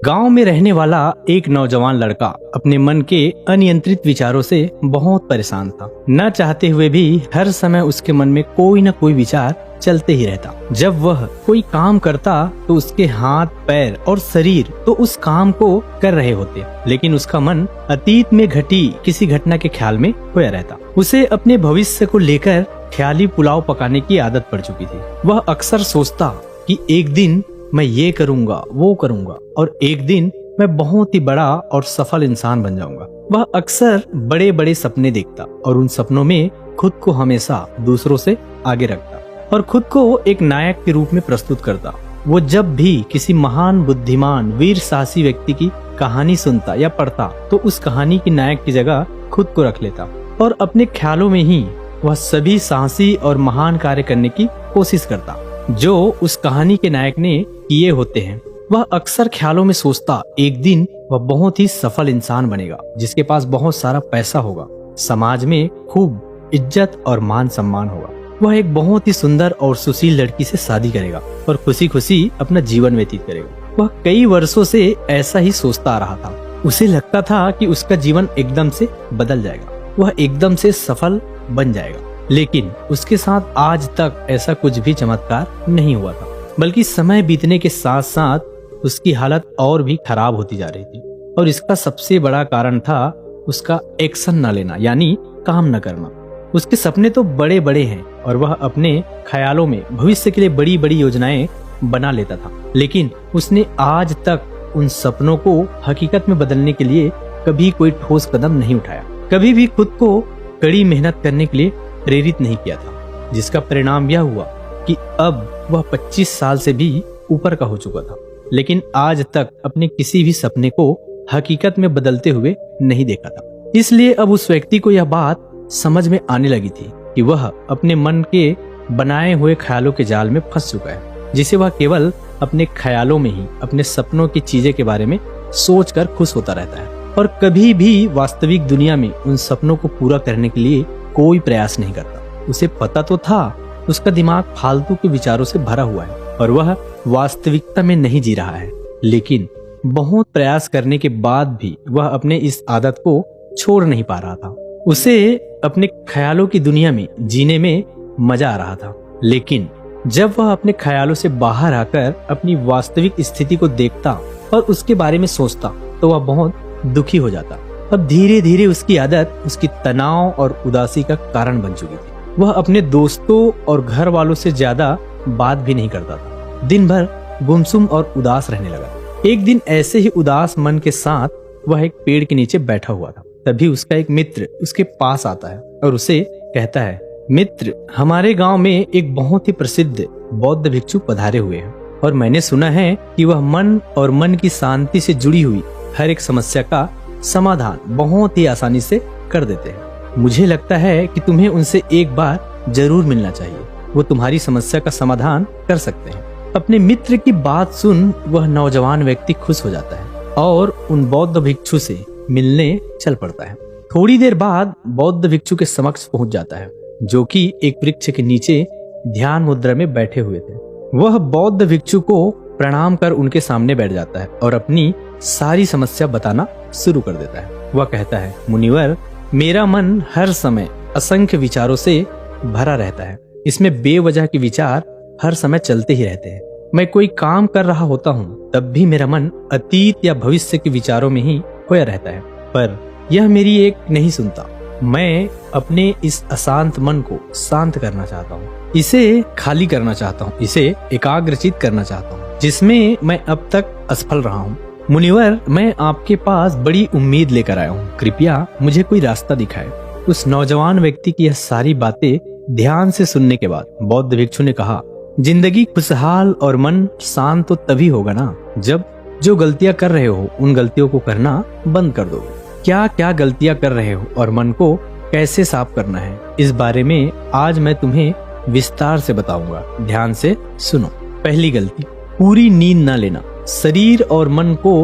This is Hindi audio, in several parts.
गांव में रहने वाला एक नौजवान लड़का अपने मन के अनियंत्रित विचारों से बहुत परेशान था। न चाहते हुए भी हर समय उसके मन में कोई न कोई विचार चलते ही रहता। जब वह कोई काम करता तो उसके हाथ, पैर और शरीर तो उस काम को कर रहे होते, लेकिन उसका मन अतीत में घटी किसी घटना के ख्याल में खोया रहता। उसे अपने भविष्य को लेकर ख्याली पुलाव पकाने की आदत पड़ चुकी थी। वह अक्सर सोचता कि एक दिन मैं ये करूंगा, वो करूंगा और एक दिन मैं बहुत ही बड़ा और सफल इंसान बन जाऊंगा। वह अक्सर बड़े बड़े सपने देखता और उन सपनों में खुद को हमेशा दूसरों से आगे रखता और खुद को एक नायक के रूप में प्रस्तुत करता। वो जब भी किसी महान, बुद्धिमान, वीर साहसी व्यक्ति की कहानी सुनता या पढ़ता तो उस कहानी की नायक की जगह खुद को रख लेता और अपने ख्यालों में ही वह सभी साहसी और महान कार्य करने की कोशिश करता जो उस कहानी के नायक ने किए होते हैं। वह अक्सर ख्यालों में सोचता एक दिन वह बहुत ही सफल इंसान बनेगा जिसके पास बहुत सारा पैसा होगा, समाज में खूब इज्जत और मान सम्मान होगा। वह एक बहुत ही सुंदर और सुशील लड़की से शादी करेगा और खुशी खुशी अपना जीवन व्यतीत करेगा। वह कई वर्षों से ऐसा ही सोचता आ रहा था। उसे लगता था कि उसका जीवन एकदम से बदल जाएगा, वह एकदम से सफल बन जाएगा, लेकिन उसके साथ आज तक ऐसा कुछ भी चमत्कार नहीं हुआ था, बल्कि समय बीतने के साथ साथ उसकी हालत और भी खराब होती जा रही थी। और इसका सबसे बड़ा कारण था उसका एक्शन न लेना, यानी काम न करना। उसके सपने तो बड़े बड़े हैं और वह अपने ख्यालों में भविष्य के लिए बड़ी बड़ी योजनाएं बना लेता था, लेकिन उसने आज तक उन सपनों को हकीकत में बदलने के लिए कभी कोई ठोस कदम नहीं उठाया, कभी भी खुद को कड़ी मेहनत करने के लिए प्रेरित नहीं किया था, जिसका परिणाम यह हुआ कि अब वह 25 साल से भी ऊपर का हो चुका था, लेकिन आज तक अपने किसी भी सपने को हकीकत में बदलते हुए नहीं देखा था। इसलिए अब उस व्यक्ति को यह बात समझ में आने लगी थी कि वह अपने मन के बनाए हुए ख्यालों के जाल में फंस चुका है, जिसे वह केवल अपने ख्यालों में ही अपने सपनों की चीजें के बारे में सोचकर खुश होता रहता है और कभी भी वास्तविक दुनिया में उन सपनों को पूरा करने के लिए कोई प्रयास नहीं करता। उसे पता तो था उसका दिमाग फालतू के विचारों से भरा हुआ है और वह वास्तविकता में नहीं जी रहा है, लेकिन बहुत प्रयास करने के बाद भी वह अपने इस आदत को छोड़ नहीं पा रहा था। उसे अपने ख्यालों की दुनिया में जीने में मजा आ रहा था, लेकिन जब वह अपने ख्यालों से बाहर आकर अपनी वास्तविक स्थिति को देखता और उसके बारे में सोचता तो वह बहुत दुखी हो जाता। अब धीरे धीरे उसकी आदत उसकी तनाव और उदासी का कारण बन चुकी थी। वह अपने दोस्तों और घर वालों से ज्यादा बात भी नहीं करता था। दिन भर गुमसुम और उदास रहने लगा। एक दिन ऐसे ही उदास मन के साथ वह एक पेड़ के नीचे बैठा हुआ था। तभी उसका एक मित्र उसके पास आता है और उसे कहता है, मित्र, हमारे गांव में एक बहुत ही प्रसिद्ध बौद्ध भिक्षु पधारे हुए हैं और मैंने सुना है कि वह मन और मन की शांति से जुड़ी हुई हर एक समस्या का समाधान बहुत ही आसानी से कर देते हैं। मुझे लगता है कि तुम्हें उनसे एक बार जरूर मिलना चाहिए, वो तुम्हारी समस्या का समाधान कर सकते हैं। अपने मित्र की बात सुन वह नौजवान व्यक्ति खुश हो जाता है और उन बौद्ध भिक्षु से मिलने चल पड़ता है। थोड़ी देर बाद बौद्ध भिक्षु के समक्ष पहुंच जाता है, जो कि एक वृक्ष के नीचे ध्यान मुद्रा में बैठे हुए थे। वह बौद्ध भिक्षु को प्रणाम कर उनके सामने बैठ जाता है और अपनी सारी समस्या बताना शुरू कर देता है। वह कहता है, मुनिवर, मेरा मन हर समय असंख्य विचारों से भरा रहता है। इसमें बेवजह के विचार हर समय चलते ही रहते हैं। मैं कोई काम कर रहा होता हूँ तब भी मेरा मन अतीत या भविष्य के विचारों में ही खोया रहता है, पर यह मेरी एक नहीं सुनता। मैं अपने इस अशांत मन को शांत करना चाहता हूँ, इसे खाली करना चाहता हूँ, इसे एकाग्रचित करना चाहता हूँ, जिसमें मैं अब तक असफल रहा हूँ। मुनिवर, मैं आपके पास बड़ी उम्मीद लेकर आया हूँ, कृपया मुझे कोई रास्ता दिखाए। उस नौजवान व्यक्ति की यह सारी बातें ध्यान से सुनने के बाद बौद्ध भिक्षु ने कहा, जिंदगी खुशहाल और मन शांत तो तभी होगा ना जब जो गलतियां कर रहे हो उन गलतियों को करना बंद कर दो। क्या क्या गलतियां कर रहे हो और मन को कैसे साफ करना है, इस बारे में आज मैं तुम्हें विस्तार से बताऊंगा। ध्यान से सुनो। पहली गलती, पूरी नींद न लेना शरीर और मन को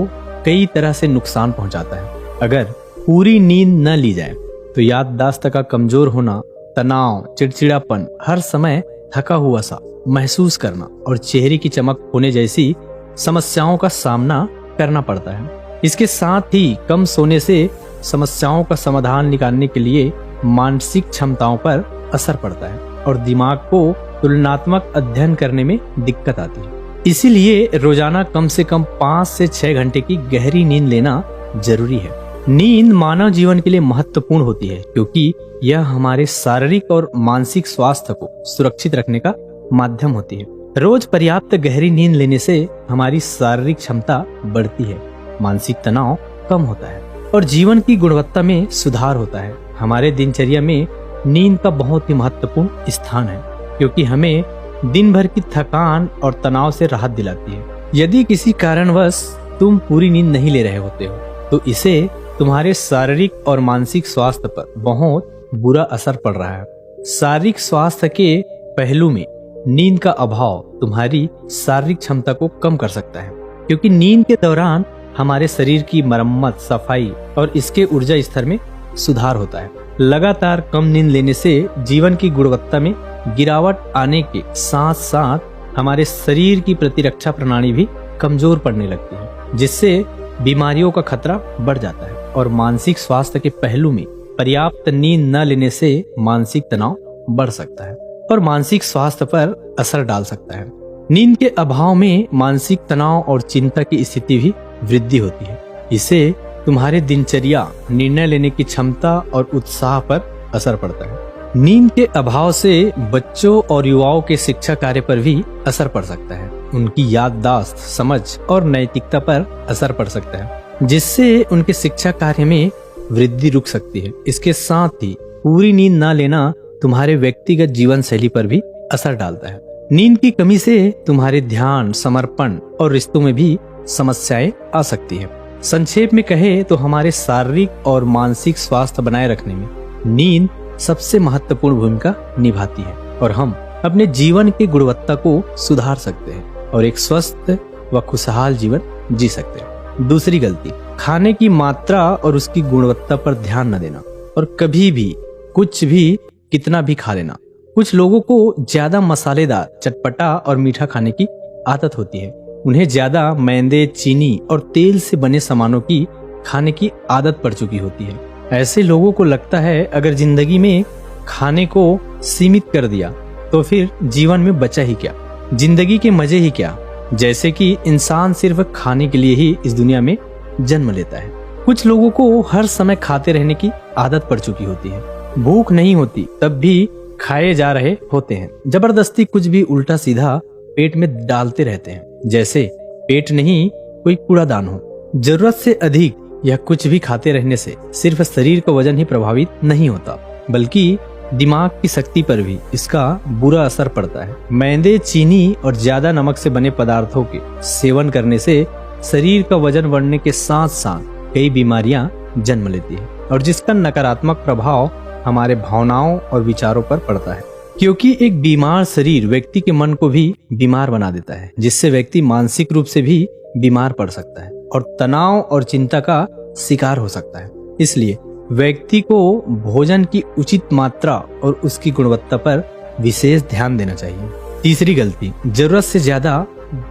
कई तरह से नुकसान पहुंचाता है। अगर पूरी नींद न ली जाए तो याददाश्त का कमजोर होना, तनाव, चिड़चिड़ापन, हर समय थका हुआ सा महसूस करना और चेहरे की चमक होने जैसी समस्याओं का सामना करना पड़ता है। इसके साथ ही कम सोने से समस्याओं का समाधान निकालने के लिए मानसिक क्षमताओं पर असर पड़ता है और दिमाग को तुलनात्मक अध्ययन करने में दिक्कत आती है। इसीलिए रोजाना कम से कम 5 से 6 घंटे की गहरी नींद लेना जरूरी है। नींद मानव जीवन के लिए महत्वपूर्ण होती है क्योंकि यह हमारे शारीरिक और मानसिक स्वास्थ्य को सुरक्षित रखने का माध्यम होती है। रोज पर्याप्त गहरी नींद लेने से हमारी शारीरिक क्षमता बढ़ती है, मानसिक तनाव कम होता है और जीवन की गुणवत्ता में सुधार होता है। हमारे दिनचर्या में नींद का बहुत ही महत्वपूर्ण स्थान है क्योंकि हमें दिन भर की थकान और तनाव से राहत दिलाती है। यदि किसी कारणवश तुम पूरी नींद नहीं ले रहे होते हो तो इसे तुम्हारे शारीरिक और मानसिक स्वास्थ्य पर बहुत बुरा असर पड़ रहा है। शारीरिक स्वास्थ्य के पहलू में नींद का अभाव तुम्हारी शारीरिक क्षमता को कम कर सकता है क्योंकि नींद के दौरान हमारे शरीर की मरम्मत, सफाई और इसके ऊर्जा स्तर में सुधार होता है। लगातार कम नींद लेने से जीवन की गुणवत्ता में गिरावट आने के साथ साथ हमारे शरीर की प्रतिरक्षा प्रणाली भी कमजोर पड़ने लगती है, जिससे बीमारियों का खतरा बढ़ जाता है। और मानसिक स्वास्थ्य के पहलू में पर्याप्त नींद न लेने से मानसिक तनाव बढ़ सकता है और मानसिक स्वास्थ्य पर असर डाल सकता है। नींद के अभाव में मानसिक तनाव और चिंता की स्थिति भी वृद्धि होती है। इसे तुम्हारे दिनचर्या, निर्णय लेने की क्षमता और उत्साह पर असर पड़ता है। नींद के अभाव से बच्चों और युवाओं के शिक्षा कार्य पर भी असर पड़ सकता है। उनकी याददाश्त, समझ और नैतिकता पर असर पड़ सकता है, जिससे उनके शिक्षा कार्य में वृद्धि रुक सकती है। इसके साथ ही पूरी नींद न लेना तुम्हारे व्यक्तिगत जीवन शैली पर भी असर डालता है। नींद की कमी से तुम्हारे ध्यान, समर्पण और रिश्तों में भी समस्याएं आ सकती है। संक्षेप में कहे तो हमारे शारीरिक और मानसिक स्वास्थ्य बनाए रखने में नींद सबसे महत्वपूर्ण भूमिका निभाती है और हम अपने जीवन की गुणवत्ता को सुधार सकते हैं और एक स्वस्थ व खुशहाल जीवन जी सकते हैं। दूसरी गलती, खाने की मात्रा और उसकी गुणवत्ता पर ध्यान न देना और कभी भी कुछ भी कितना भी खा लेना। कुछ लोगों को ज्यादा मसालेदार, चटपटा और मीठा खाने की आदत होती है। उन्हें ज्यादा मैदे, चीनी और तेल से बने सामानों की खाने की आदत पड़ चुकी होती है। ऐसे लोगों को लगता है अगर जिंदगी में खाने को सीमित कर दिया तो फिर जीवन में बचा ही क्या, जिंदगी के मजे ही क्या, जैसे कि इंसान सिर्फ खाने के लिए ही इस दुनिया में जन्म लेता है। कुछ लोगों को हर समय खाते रहने की आदत पड़ चुकी होती है। भूख नहीं होती तब भी खाए जा रहे होते हैं। जबरदस्ती कुछ भी उल्टा सीधा पेट में डालते रहते हैं, जैसे पेट नहीं कोई कूड़ादान हो। जरूरत से अधिक यह कुछ भी खाते रहने से सिर्फ शरीर का वजन ही प्रभावित नहीं होता बल्कि दिमाग की शक्ति पर भी इसका बुरा असर पड़ता है। मैदे, चीनी और ज्यादा नमक से बने पदार्थों के सेवन करने से शरीर का वजन बढ़ने के साथ साथ कई बीमारियां जन्म लेती है और जिसका नकारात्मक प्रभाव हमारे भावनाओं और विचारों पर पड़ता है, क्योंकि एक बीमार शरीर व्यक्ति के मन को भी बीमार बना देता है, जिससे व्यक्ति मानसिक रूप से भी बीमार पड़ सकता है और तनाव और चिंता का शिकार हो सकता है। इसलिए व्यक्ति को भोजन की उचित मात्रा और उसकी गुणवत्ता पर विशेष ध्यान देना चाहिए। तीसरी गलती, जरूरत से ज्यादा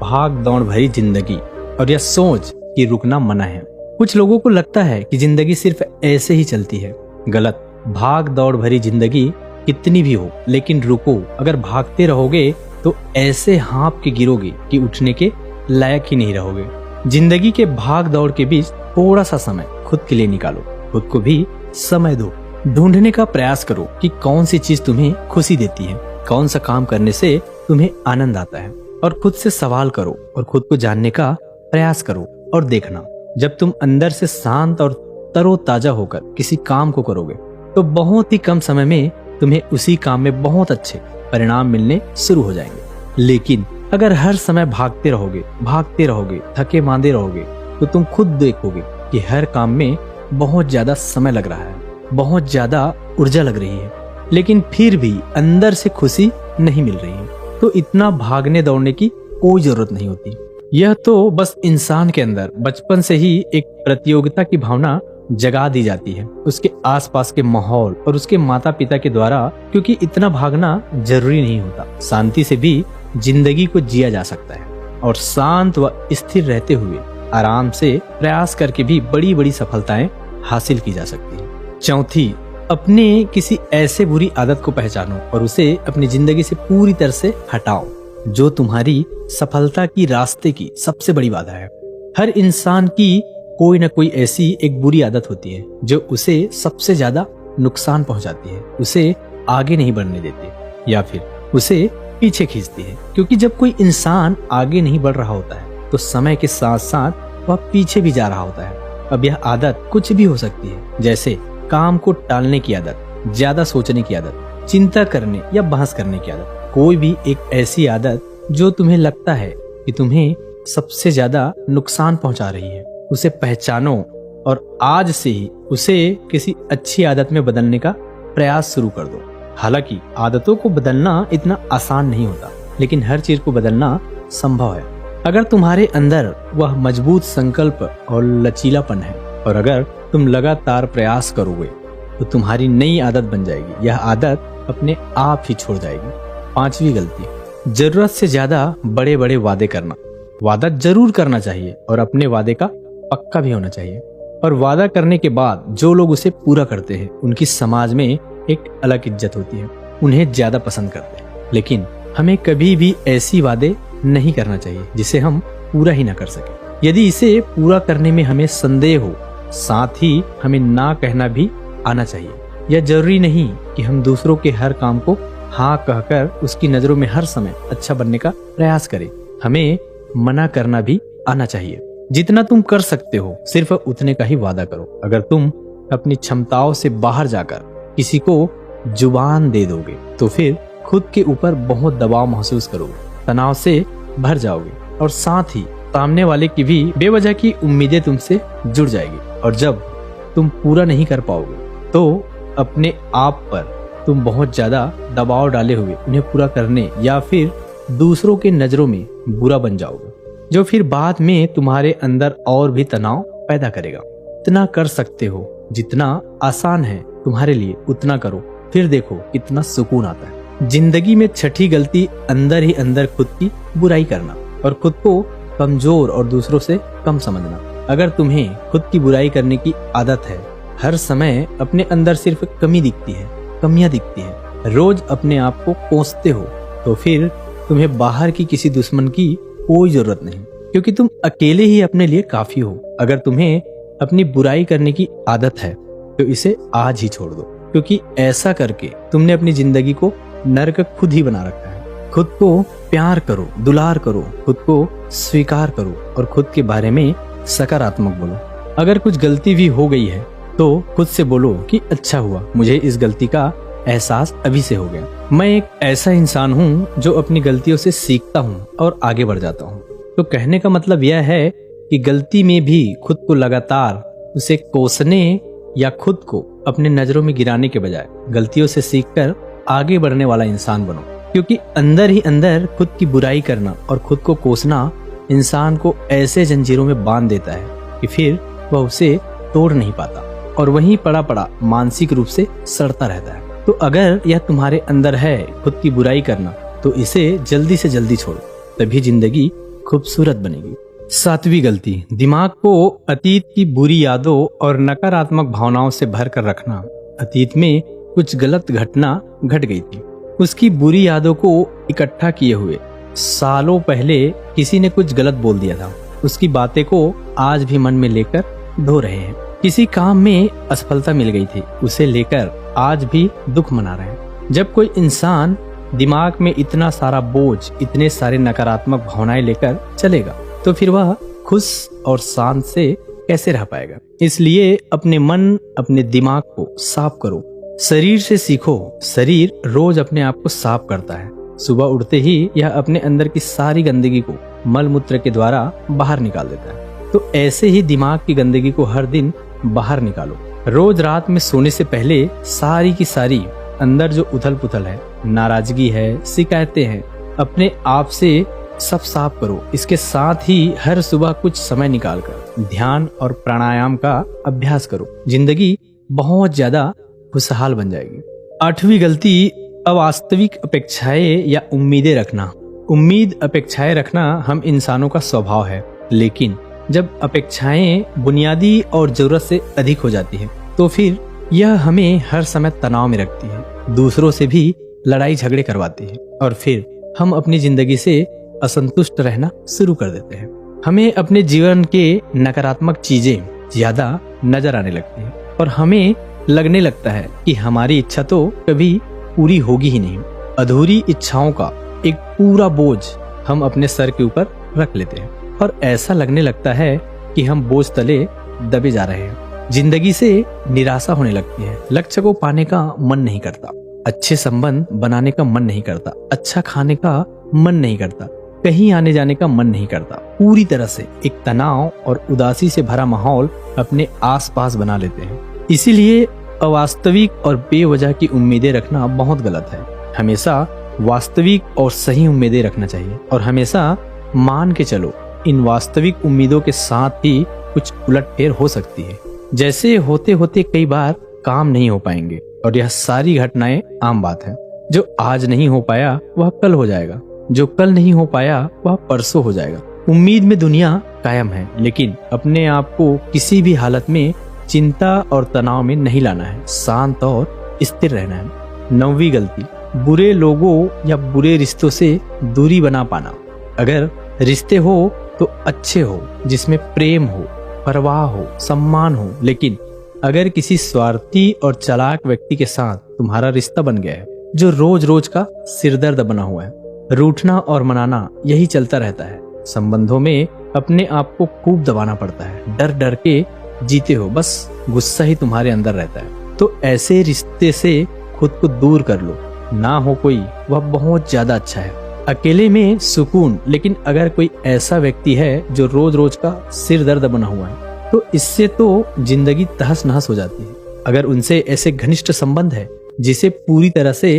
भाग दौड़ भरी जिंदगी और यह सोच कि रुकना मना है। कुछ लोगों को लगता है कि जिंदगी सिर्फ ऐसे ही चलती है। गलत। भाग दौड़ भरी जिंदगी कितनी भी हो, लेकिन रुको। अगर भागते रहोगे तो ऐसे हाँप के गिरोगे कि उठने के लायक ही नहीं रहोगे। जिंदगी के भाग दौड़ के बीच थोड़ा सा समय खुद के लिए निकालो, खुद को भी समय दो। ढूंढने का प्रयास करो कि कौन सी चीज तुम्हें खुशी देती है, कौन सा काम करने से तुम्हें आनंद आता है, और खुद से सवाल करो और खुद को जानने का प्रयास करो। और देखना, जब तुम अंदर से शांत और तरोताजा होकर किसी काम को करोगे तो बहुत ही कम समय में तुम्हें उसी काम में बहुत अच्छे परिणाम मिलने शुरू हो जाएंगे। लेकिन अगर हर समय भागते रहोगे, थके मांदे रहोगे, तो तुम खुद देखोगे कि हर काम में बहुत ज्यादा समय लग रहा है, बहुत ज्यादा ऊर्जा लग रही है, लेकिन फिर भी अंदर से खुशी नहीं मिल रही है। तो इतना भागने दौड़ने की कोई जरूरत नहीं होती। यह तो बस इंसान के अंदर बचपन से ही एक प्रतियोगिता की भावना जगा दी जाती है, उसके आसपास के माहौल और उसके माता पिता के द्वारा, क्योंकि इतना भागना जरूरी नहीं होता। शांति से भी जिंदगी को जिया जा सकता है और शांत व स्थिर रहते हुए आराम से प्रयास करके भी बड़ी बड़ी सफलताएं हासिल की जा सकती है। चौथी, अपने किसी ऐसे बुरी आदत को पहचानो और उसे अपनी जिंदगी से पूरी तरह से हटाओ जो तुम्हारी सफलता की रास्ते की सबसे बड़ी बाधा है। हर इंसान की कोई ना कोई ऐसी एक बुरी आदत होती है जो उसे सबसे ज्यादा नुकसान पहुंचाती है, उसे आगे नहीं बढ़ने देती या फिर उसे पीछे खींचती है। क्योंकि जब कोई इंसान आगे नहीं बढ़ रहा होता है तो समय के साथ साथ वह पीछे भी जा रहा होता है। अब यह आदत कुछ भी हो सकती है, जैसे काम को टालने की आदत, ज्यादा सोचने की आदत, चिंता करने या बहस करने की आदत। कोई भी एक ऐसी आदत जो तुम्हें लगता है कि तुम्हें सबसे ज्यादा नुकसान पहुंचा रही है, उसे पहचानो और आज से ही उसे किसी अच्छी आदत में बदलने का प्रयास शुरू कर दो। हालांकि आदतों को बदलना इतना आसान नहीं होता, लेकिन हर चीज को बदलना संभव है अगर तुम्हारे अंदर वह मजबूत संकल्प और लचीलापन है, और अगर तुम लगातार प्रयास करोगे तो तुम्हारी नई आदत बन जाएगी। यह आदत अपने आप ही छोड़ जाएगी। पांचवी गलती, जरूरत से ज्यादा बड़े बड़े वादे करना। वादा जरूर करना चाहिए और अपने वादे का पक्का भी होना चाहिए, और वादा करने के बाद जो लोग उसे पूरा करते हैं उनकी समाज में एक अलग इज्जत होती है, उन्हें ज्यादा पसंद करते हैं। लेकिन हमें कभी भी ऐसी वादे नहीं करना चाहिए जिसे हम पूरा ही ना कर सके। यदि इसे पूरा करने में हमें संदेह हो, साथ ही हमें ना कहना भी आना चाहिए। यह जरूरी नहीं कि हम दूसरों के हर काम को हाँ कहकर उसकी नजरों में हर समय अच्छा बनने का प्रयास करें। हमें मना करना भी आना चाहिए। जितना तुम कर सकते हो सिर्फ उतने का ही वादा करो। अगर तुम अपनी क्षमताओं से बाहर जाकर किसी को जुबान दे दोगे तो फिर खुद के ऊपर बहुत दबाव महसूस करोगे, तनाव से भर जाओगे और साथ ही सामने वाले की भी बेवजह की उम्मीदें तुमसे जुड़ जाएगी। और जब तुम पूरा नहीं कर पाओगे तो अपने आप पर तुम बहुत ज्यादा दबाव डाले हुए उन्हें पूरा करने या फिर दूसरों के नजरों में बुरा बन जाओगे, जो फिर बाद में तुम्हारे अंदर और भी तनाव पैदा करेगा। इतना कर सकते हो, जितना आसान है तुम्हारे लिए उतना करो, फिर देखो कितना सुकून आता है। जिंदगी में छठी गलती, अंदर ही अंदर खुद की बुराई करना और खुद को कमजोर और दूसरों से कम समझना। अगर तुम्हें खुद की बुराई करने की आदत है, हर समय अपने अंदर सिर्फ कमी दिखती है, कमियां दिखती है, रोज अपने आप को कोसते हो, तो फिर तुम्हें बाहर की किसी दुश्मन की कोई जरूरत नहीं, क्योंकि तुम अकेले ही अपने लिए काफी हो। अगर तुम्हें अपनी बुराई करने की आदत है तो इसे आज ही छोड़ दो, क्योंकि ऐसा करके तुमने अपनी जिंदगी को नर्क खुद ही बना रखा है। खुद को प्यार करो, दुलार करो, खुद को स्वीकार करो और खुद के बारे में सकारात्मक बोलो। अगर कुछ गलती भी हो गई है तो खुद से बोलो कि अच्छा हुआ, मुझे इस गलती का एहसास अभी से हो गया। मैं एक ऐसा इंसान हूँ जो अपनी गलतियों से सीखता हूँ और आगे बढ़ जाता हूँ। तो कहने का मतलब यह है कि गलती में भी खुद को लगातार उसे कोसने या खुद को अपने नजरों में गिराने के बजाय गलतियों से सीखकर आगे बढ़ने वाला इंसान बनो, क्योंकि अंदर ही अंदर खुद की बुराई करना और खुद को कोसना इंसान को ऐसे जंजीरों में बांध देता है कि फिर वह उसे तोड़ नहीं पाता और वहीं पड़ा पड़ा मानसिक रूप से सड़ता रहता है। तो अगर यह तुम्हारे अंदर है खुद की बुराई करना, तो इसे जल्दी से जल्दी छोड़ो, तभी जिंदगी खूबसूरत बनेगी। सातवीं गलती, दिमाग को अतीत की बुरी यादों और नकारात्मक भावनाओं से भर कर रखना। अतीत में कुछ गलत घटना घट गई थी, उसकी बुरी यादों को इकट्ठा किए हुए सालों पहले किसी ने कुछ गलत बोल दिया था, उसकी बातें को आज भी मन में लेकर ढो रहे हैं। किसी काम में असफलता मिल गई थी, उसे लेकर आज भी दुख मना रहे हैं। जब कोई इंसान दिमाग में इतना सारा बोझ, इतने सारे नकारात्मक भावनाएं लेकर चलेगा तो फिर वह खुश और शांत से कैसे रह पाएगा। इसलिए अपने मन, अपने दिमाग को साफ करो। शरीर से सीखो, शरीर रोज अपने आप को साफ करता है। सुबह उठते ही यह अपने अंदर की सारी गंदगी को मल मूत्र के द्वारा बाहर निकाल देता है। तो ऐसे ही दिमाग की गंदगी को हर दिन बाहर निकालो। रोज रात में सोने से पहले सारी की सारी अंदर जो उथल पुथल है, नाराजगी है, शिकायतें हैं, अपने आप से सब साफ करो। इसके साथ ही हर सुबह कुछ समय निकालकर ध्यान और प्राणायाम का अभ्यास करो। जिंदगी बहुत ज्यादा खुशहाल बन जाएगी। आठवीं गलती, अवास्तविक अपेक्षाएं या उम्मीदें रखना। उम्मीद, अपेक्षाएं रखना हम इंसानों का स्वभाव है, लेकिन जब अपेक्षाएं बुनियादी और जरूरत से अधिक हो जाती है तो फिर यह हमें हर समय तनाव में रखती है, दूसरों से भी लड़ाई झगड़े करवाती है और फिर हम अपनी जिंदगी से असंतुष्ट रहना शुरू कर देते हैं। हमें अपने जीवन के नकारात्मक चीजें ज्यादा नजर आने लगती है और हमें लगने लगता है कि हमारी इच्छा तो कभी पूरी होगी ही नहीं। अधूरी इच्छाओं का एक पूरा बोझ हम अपने सर के ऊपर रख लेते हैं और ऐसा लगने लगता है कि हम बोझ तले दबे जा रहे हैं। जिंदगी से निराशा होने लगती है, लक्ष्य को पाने का मन नहीं करता, अच्छे संबंध बनाने का मन नहीं करता, अच्छा खाने का मन नहीं करता, कहीं आने जाने का मन नहीं करता। पूरी तरह से एक तनाव और उदासी से भरा माहौल अपने आसपास बना लेते हैं। इसीलिए अवास्तविक और बेवजह की उम्मीदें रखना बहुत गलत है। हमेशा वास्तविक और सही उम्मीदें रखना चाहिए और हमेशा मान के चलो इन वास्तविक उम्मीदों के साथ ही कुछ उलटफेर हो सकती है। जैसे होते होते कई बार काम नहीं हो पाएंगे और यह सारी घटनाएं आम बात है। जो आज नहीं हो पाया वह कल हो जाएगा, जो कल नहीं हो पाया वह परसों हो जाएगा। उम्मीद में दुनिया कायम है, लेकिन अपने आप को किसी भी हालत में चिंता और तनाव में नहीं लाना है, शांत और स्थिर रहना है। 9वीं गलती, बुरे लोगों या बुरे रिश्तों से दूरी बना पाना। अगर रिश्ते हो तो अच्छे हो, जिसमें प्रेम हो, परवाह हो, सम्मान हो, लेकिन अगर किसी स्वार्थी और चालाक व्यक्ति के साथ तुम्हारा रिश्ता बन गया है जो रोज रोज का सिरदर्द बना हुआ है, रूठना और मनाना यही चलता रहता है। संबंधों में अपने आप को खूब दबाना पड़ता है, डर डर के जीते हो, बस गुस्सा ही तुम्हारे अंदर रहता है। तो ऐसे रिश्ते से खुद को दूर कर लो, ना हो कोई वह बहुत ज्यादा अच्छा है। अकेले में सुकून, लेकिन अगर कोई ऐसा व्यक्ति है जो रोज रोज का सिर दर्द बना हुआ है तो इससे तो जिंदगी तहस नहस हो जाती है। अगर उनसे ऐसे घनिष्ठ संबंध है जिसे पूरी तरह से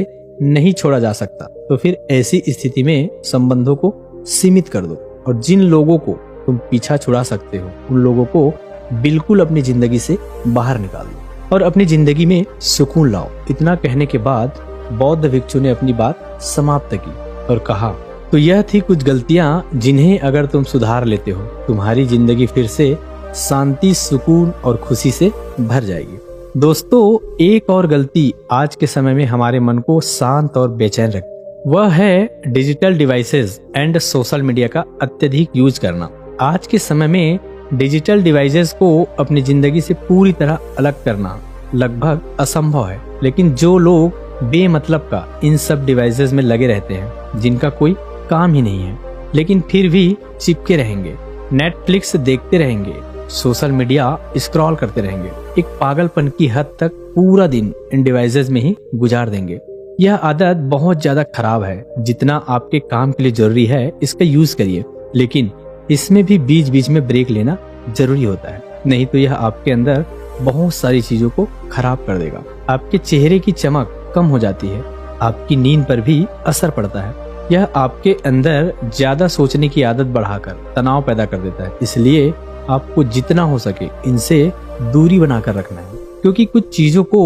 नहीं छोड़ा जा सकता तो फिर ऐसी स्थिति में संबंधों को सीमित कर दो और जिन लोगों को तुम पीछा छुड़ा सकते हो उन लोगों को बिल्कुल अपनी जिंदगी से बाहर निकाल दो और अपनी जिंदगी में सुकून लाओ। इतना कहने के बाद बौद्ध भिक्षु ने अपनी बात समाप्त की और कहा, तो यह थी कुछ गलतियां जिन्हें अगर तुम सुधार लेते हो तुम्हारी जिंदगी फिर से शांति, सुकून और खुशी से भर जाएगी। दोस्तों, एक और गलती आज के समय में हमारे मन को शांत और बेचैन रखती, वह है digital devices and social media का अत्यधिक यूज करना। आज के समय में डिजिटल डिवाइसेस को अपनी जिंदगी से पूरी तरह अलग करना लगभग असंभव है, लेकिन जो लोग बेमतलब का इन सब डिवाइसेस में लगे रहते हैं जिनका कोई काम ही नहीं है, लेकिन फिर भी चिपके रहेंगे, नेटफ्लिक्स देखते रहेंगे, सोशल मीडिया स्क्रॉल करते रहेंगे, एक पागलपन की हद तक पूरा दिन इन डिवाइसेस में ही गुजार देंगे। यह आदत बहुत ज्यादा खराब है। जितना आपके काम के लिए जरूरी है इसका यूज करिए, लेकिन इसमें भी बीच बीच में ब्रेक लेना जरूरी होता है, नहीं तो यह आपके अंदर बहुत सारी चीजों को खराब कर देगा। आपके चेहरे की चमक कम हो जाती है, आपकी नींद पर भी असर पड़ता है। यह आपके अंदर ज्यादा सोचने की आदत बढ़ाकर तनाव पैदा कर देता है। इसलिए आपको जितना हो सके इनसे दूरी बनाकर रखना है, क्योंकि कुछ चीजों को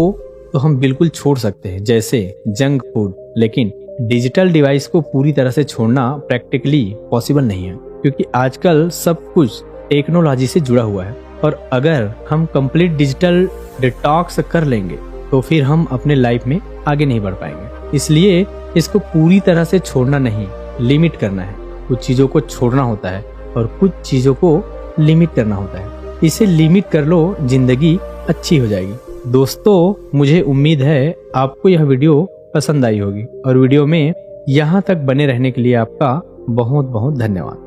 तो हम बिल्कुल छोड़ सकते हैं जैसे जंक फूड, लेकिन डिजिटल डिवाइस को पूरी तरह से छोड़ना प्रैक्टिकली पॉसिबल नहीं है, क्योंकि आजकल सब कुछ टेक्नोलॉजी से जुड़ा हुआ है और अगर हम कंप्लीट डिजिटल डिटॉक्स कर लेंगे तो फिर हम अपने लाइफ में आगे नहीं बढ़ पाएंगे। इसलिए इसको पूरी तरह से छोड़ना नहीं, लिमिट करना है। कुछ चीजों को छोड़ना होता है और कुछ चीजों को लिमिट करना होता है। इसे लिमिट कर लो, जिंदगी अच्छी हो जाएगी। दोस्तों, मुझे उम्मीद है आपको यह वीडियो पसंद आई होगी और वीडियो में यहाँ तक बने रहने के लिए आपका बहुत बहुत धन्यवाद।